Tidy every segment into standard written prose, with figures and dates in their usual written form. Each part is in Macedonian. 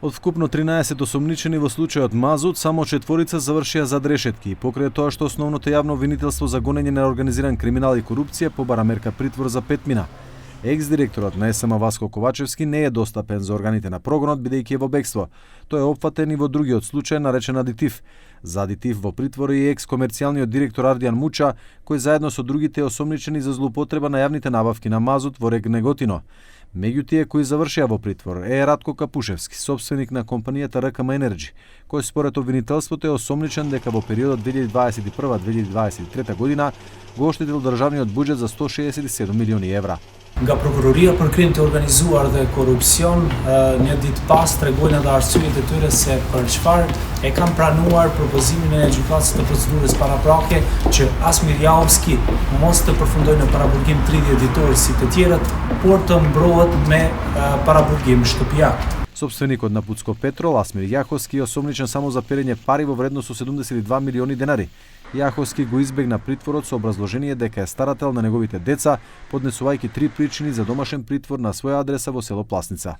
Од вкупно 13 осомничени во случајот Мазут, само 4 завршија зад решетки, покрај тоа што основното јавно обвинителство за гонење на организиран криминал и корупција побара мерка притвор за 5 мина. Екс-директорот на СМ Васко Ковачевски не е достапен за органите на прогонот бидејќи е во бегство. Тој е опфатен и во другиот случај наречен Адитив. За Адитив во притвор е и екс-комерцијалниот директор Ардијан Муча, кој заедно со другите осомничени за злоупотреба на јавните набавки на мазут во РЕГ Неготино. Меѓу тие кои завршија во притвор е Радко Капушевски, собственик на компанијата РКМ Енерджи, кој според обвинителството е осомничен дека во периодот 2021-2023 година го оштетил државниот буџет за 167 милиони евра. Nga prokuroria për krim të organizuar dhe korupcion, një ditë pas tregojnë edhe arsyet e tyre se për çfarë e kanë pranuar propozimin e gjykatës të procedurës paraprake që Asmir Jahovski mos të përfundojë në paraburgim 30 ditor si të tjerët, por të mbrohet me paraburgim shtëpiak. Собственикот на Пуцко Петрол, Асмир Јаховски, е осомничен само за перење пари во вредност од 72 милиони денари. Јаховски го избегна притворот со образложение дека е старател на неговите деца, поднесувајќи 3 причини за домашен притвор на своја адреса во село Пласница.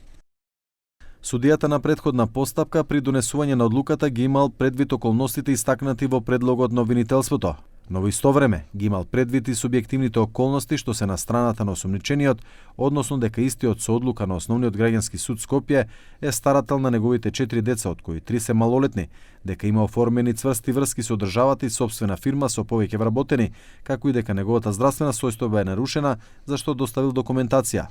Судијата на претходна постапка при донесување на одлуката ги имал предвид околностите истакнати во предлогот на обвинителството, но во исто време ги имал предвид и субјективните околности што се на страната на осомничениот, односно дека истиот со одлука на Основниот граѓански суд Скопје е старател на неговите 4 деца, од кои 3 се малолетни, дека има оформени цврсти врски со државата и сопствена фирма со повеќе вработени, како и дека неговата здравствена состојба е нарушена, зашто доставил документација.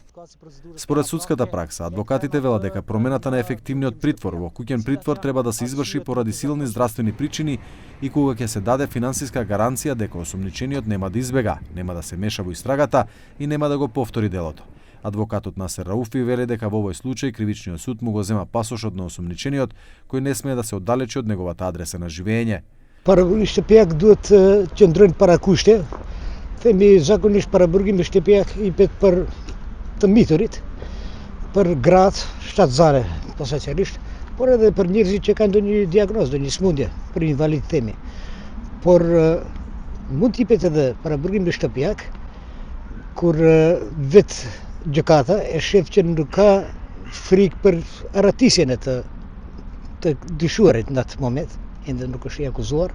Според судската пракса, адвокатите велат дека промената на ефективниот притвор во куќен притвор треба да се изврши поради силни здравствени причини и кога ќе се даде финансиска гаранција дека осомничениот нема да избега, нема да се меша во истрагата и нема да го повтори делото. Адвокатот Насер Рауфи вели дека во овој случај кривичниот суд му го зема пасошот на осомничениот, кој не смее да се оддалечи од неговата адреса на живење. Paraburgi shtëpiak duhet të qëndrojnë para kushte. Themi zakonisht paraburgimi shtëpiak i bet për të miturit, për gratë shtatzare posaçërisht, por edhe për njerëzit që kanë ndonjë diagnozë, ndonjë smundje, për invalid themi. Por mund t'i jepet edhe paraburgimi shtëpiak kur vetë gjykata e shef që nuk ka frikë për arratisjen e të dyshuarit në atë moment, ende nuk është i akuzuar,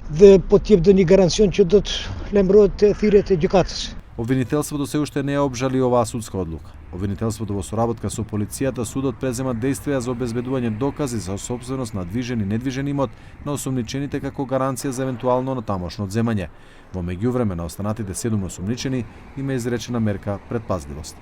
dhe po t'jep ndonjë garancion që do të lajmërohet te thirrjet e gjykatës. Обвинителството се уште не ја обжали оваа судска одлука. Обвинителството во соработка со полицијата, судот презема действија за обезбедување докази за сопственост на движен и недвижен имот на осомничените како гаранција за евентуално натамошно одземање. Во меѓувреме на останатите 7 осомничени има изречена мерка предпазливост.